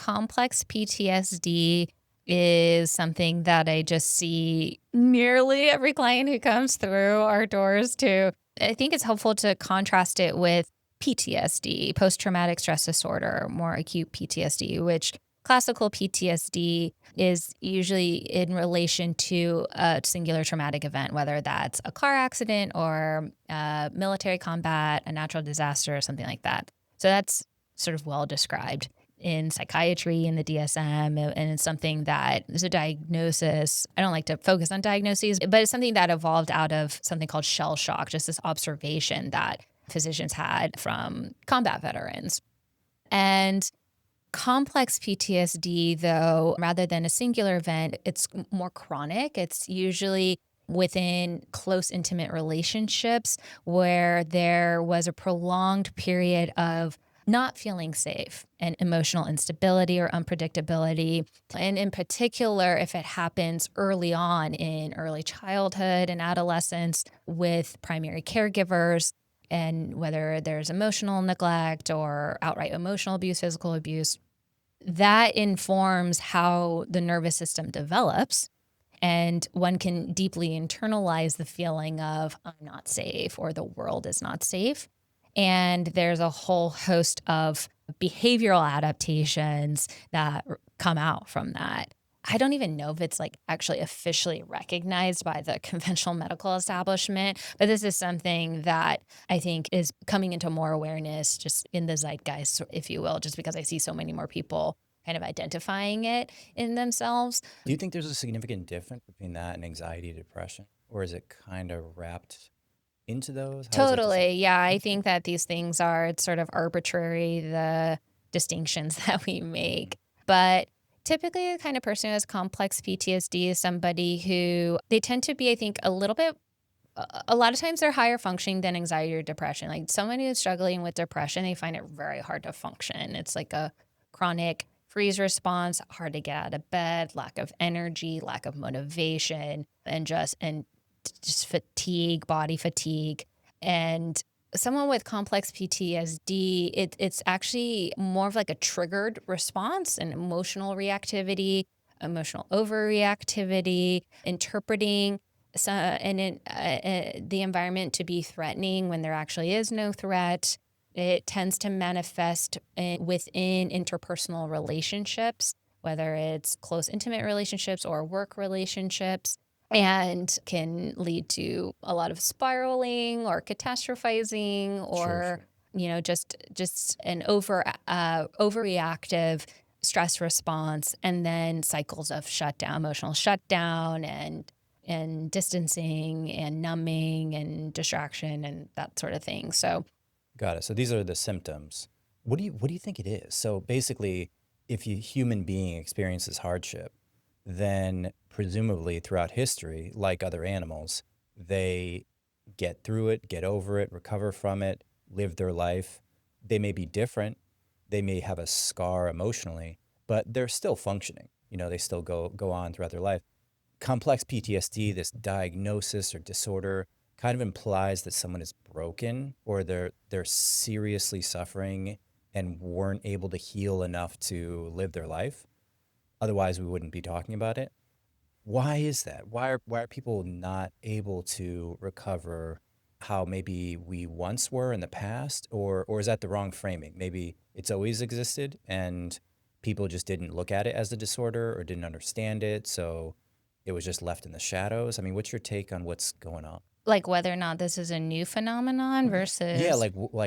complex PTSD is something that I just see nearly every client who comes through our doors to. I think it's helpful to contrast it with PTSD, post-traumatic stress disorder, more acute PTSD, which classical PTSD is usually in relation to a singular traumatic event, whether that's a car accident or military combat, a natural disaster, or something like that. So that's sort of well described in psychiatry in the DSM, and it's something that is a diagnosis. I don't like to focus on diagnoses, but it's something that evolved out of something called shell shock, just this observation that physicians had from combat veterans. And complex PTSD, though, rather than a singular event, it's more chronic. It's usually within close, intimate relationships where there was a prolonged period of not feeling safe and emotional instability or unpredictability. And in particular, if it happens early on in early childhood and adolescence with primary caregivers, and whether there's emotional neglect or outright emotional abuse, physical abuse, that informs how the nervous system develops. And one can deeply internalize the feeling of I'm not safe or the world is not safe. And there's a whole host of behavioral adaptations that come out from that. I don't even know if it's like actually officially recognized by the conventional medical establishment, but this is something that I think is coming into more awareness just in the zeitgeist, if you will, just because I see so many more people kind of identifying it in themselves. Do you think there's a significant difference between that and anxiety, depression, or is it kind of wrapped into those? How does that Totally. Yeah, I Okay. think that these things are, it's sort of arbitrary, the distinctions that we make. But typically, the kind of person who has complex PTSD is somebody who they tend to be, I think, a little bit, a lot of times they're higher functioning than anxiety or depression. Like somebody who's struggling with depression, they find it very hard to function. It's like a chronic freeze response, hard to get out of bed, lack of energy, lack of motivation, and just fatigue, body fatigue. And someone with complex PTSD, it's actually more of like a triggered response, an emotional reactivity, emotional overreactivity, interpreting the environment to be threatening when there actually is no threat. It tends to manifest within interpersonal relationships, whether it's close, intimate relationships or work relationships, and can lead to a lot of spiraling or catastrophizing or, just an overreactive stress response, and then cycles of shutdown, emotional shutdown, and distancing and numbing and distraction and that sort of thing. So Got it. So these are the symptoms. What do you think it is? So basically, if a human being experiences hardship, then presumably throughout history, like other animals, they get through it, get over it, recover from it, live their life. They may be different. They may have a scar emotionally, but they're still functioning. They still go on throughout their life. Complex PTSD, this diagnosis or disorder, kind of implies that someone is broken or they're seriously suffering and weren't able to heal enough to live their life. Otherwise, we wouldn't be talking about it. Why is that? Why are people not able to recover how maybe we once were in the past, or is that the wrong framing? Maybe it's always existed and people just didn't look at it as a disorder or didn't understand it, so it was just left in the shadows. I mean, what's your take on what's going on? like whether or not this is a new phenomenon Yeah, versus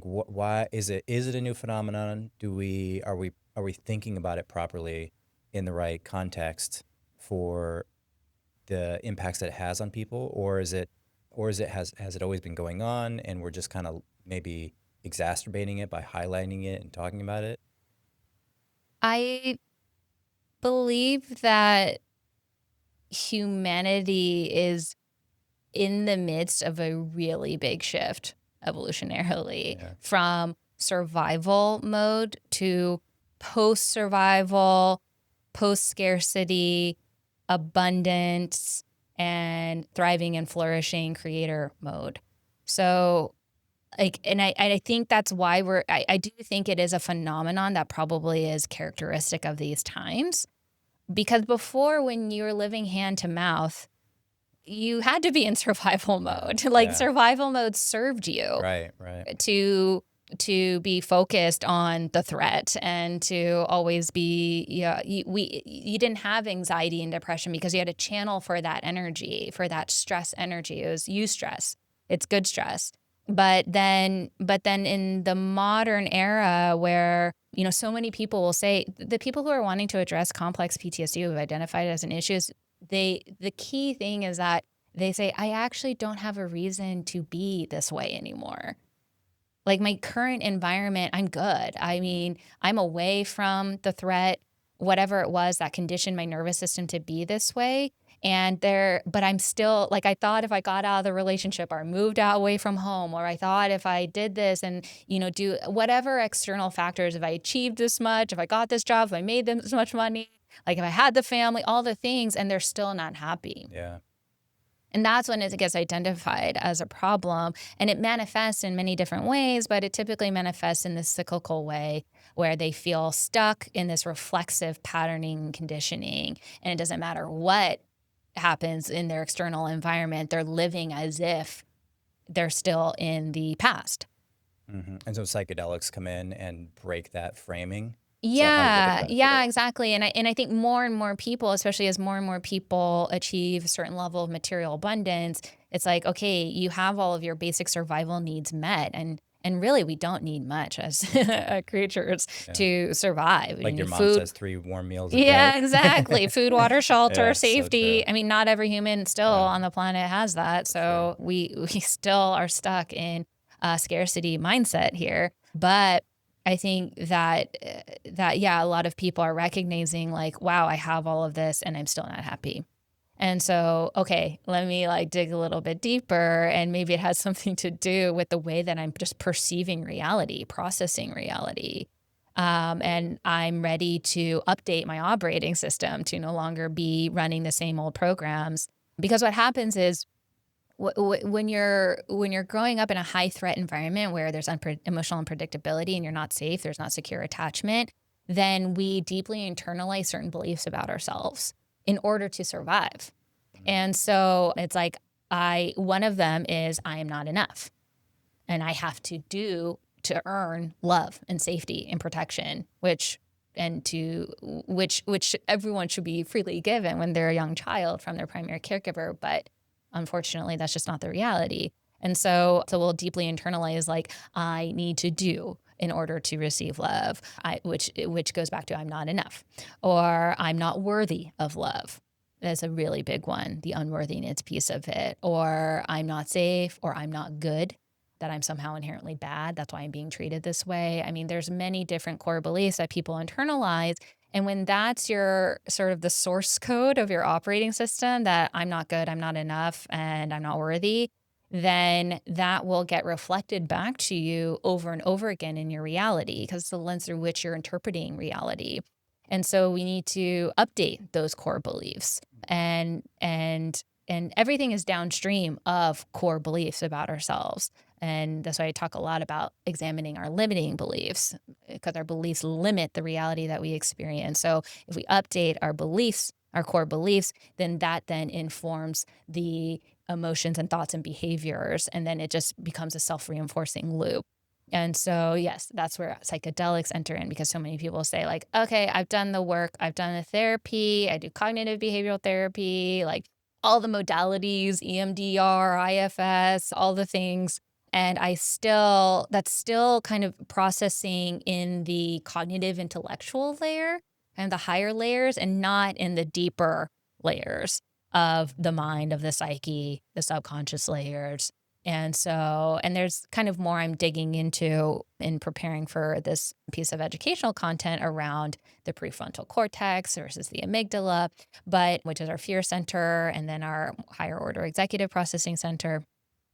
why is it a new phenomenon? Are we thinking about it properly in the right context for the impacts that it has on people, or has it always been going on and we're just kind of maybe exacerbating it by highlighting it and talking about it? I believe that humanity is in the midst of a really big shift evolutionarily Yeah. from survival mode to post survival, post scarcity, abundance, and thriving and flourishing creator mode. So Like, and I think that's why I do think it is a phenomenon that probably is characteristic of these times. Because before, when you were living hand to mouth, you had to be in survival mode. Like, Yeah. survival mode served you Right. Right. to be focused on the threat and to always be, you didn't have anxiety and depression because you had a channel for that energy, for that stress energy. It was eustress. It's good stress. But then in the modern era where, so many people will say, the people who are wanting to address complex PTSD, who have identified it as an issue, the key thing is that they say, I actually don't have a reason to be this way anymore. Like, my current environment, I'm good. I mean, I'm away from the threat, whatever it was that conditioned my nervous system to be this way. But I'm still, like, I thought if I got out of the relationship or moved out away from home, or I thought if I did this and, do whatever external factors, if I achieved this much, if I got this job, if I made this much money, like if I had the family, all the things, and they're still not happy. Yeah. And that's when it gets identified as a problem. And it manifests in many different ways, but it typically manifests in this cyclical way where they feel stuck in this reflexive patterning and conditioning. And it doesn't matter what happens in their external environment, they're living as if they're still in the past. And so psychedelics come in and break that framing. So how does it Yeah, benefit yeah, it? exactly. And I think more and more people, especially as more and more people achieve a certain level of material abundance, it's like, okay, you have all of your basic survival needs met, and really we don't need much as creatures Yeah. to survive. We Like your need mom food. says, 3 warm meals a day. Yeah, exactly. Food, water, shelter, Yeah, so safety. true. I mean, not every human still Yeah, on the planet has that. for sure. So we still are stuck in a scarcity mindset here. But I think that yeah, a lot of people are recognizing like, wow, I have all of this and I'm still not happy. And so, okay, let me like dig a little bit deeper, and maybe it has something to do with the way that I'm just perceiving reality, processing reality. And I'm ready to update my operating system to no longer be running the same old programs. Because what happens is when you're growing up in a high threat environment where there's emotional unpredictability and you're not safe, there's not secure attachment, then we deeply internalize certain beliefs about ourselves in order to survive. And so it's like one of them is I am not enough, and I have to do to earn love and safety and protection, which everyone should be freely given when they're a young child from their primary caregiver. But unfortunately, that's just not the reality. And so we'll deeply internalize like I need to do in order to receive love, which goes back to I'm not enough, or I'm not worthy of love. That's a really big one, the unworthiness piece of it, or I'm not safe, or I'm not good, that I'm somehow inherently bad. That's why I'm being treated this way. I mean, there's many different core beliefs that people internalize. And when that's your sort of the source code of your operating system, that I'm not good, I'm not enough, and I'm not worthy, then that will get reflected back to you over and over again in your reality, because it's the lens through which you're interpreting reality. And so we need to update those core beliefs, and everything is downstream of core beliefs about ourselves. And that's why I talk a lot about examining our limiting beliefs, because our beliefs limit the reality that we experience. So if we update our beliefs, our core beliefs, then that then informs the emotions and thoughts and behaviors. And then it just becomes a self-reinforcing loop. And so, yes, that's where psychedelics enter in, because so many people say like, okay, I've done the work, I've done the therapy, I do cognitive behavioral therapy, like all the modalities, EMDR, IFS, all the things. And that's still kind of processing in the cognitive intellectual layer and the higher layers, and not in the deeper layers of the mind, of the psyche, the subconscious layers. And there's kind of more I'm digging into in preparing for this piece of educational content around the prefrontal cortex versus the amygdala, which is our fear center, and then our higher order executive processing center.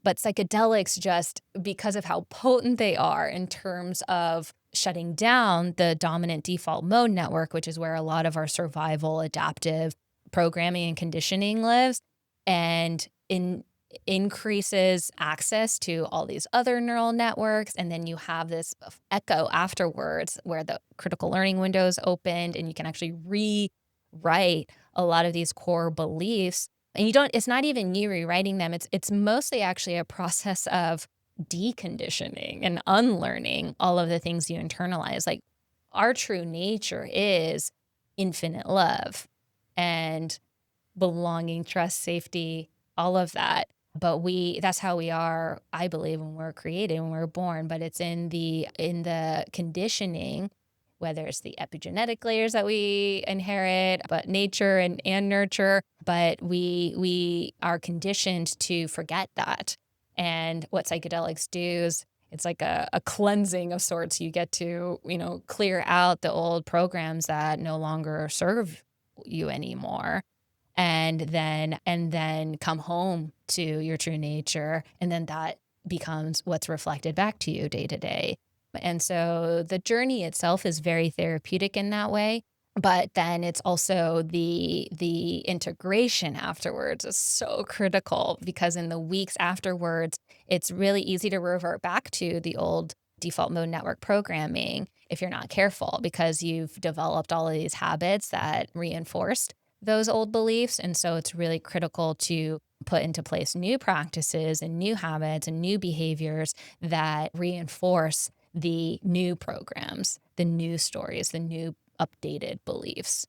But psychedelics, just because of how potent they are in terms of shutting down the dominant default mode network, which is where a lot of our survival adaptive programming and conditioning lives, and increases access to all these other neural networks. And then you have this echo afterwards where the critical learning window is opened and you can actually rewrite a lot of these core beliefs. And it's not even you rewriting them. It's mostly actually a process of deconditioning and unlearning all of the things you internalize. Like our true nature is infinite love and belonging, trust, safety, all of that. But that's how we are, I believe, when we're created, when we're born. But it's in the conditioning, whether it's the epigenetic layers that we inherit, but nature and nurture, but we are conditioned to forget that. And what psychedelics do is it's like a cleansing of sorts. You get to, clear out the old programs that no longer serve you anymore, and then come home to your true nature, and then that becomes what's reflected back to you day to day. And so the journey itself is very therapeutic in that way, but then it's also the integration afterwards is so critical, because in the weeks afterwards it's really easy to revert back to the old default mode network programming if you're not careful, because you've developed all of these habits that reinforced those old beliefs. And so it's really critical to put into place new practices and new habits and new behaviors that reinforce the new programs, the new stories, the new updated beliefs.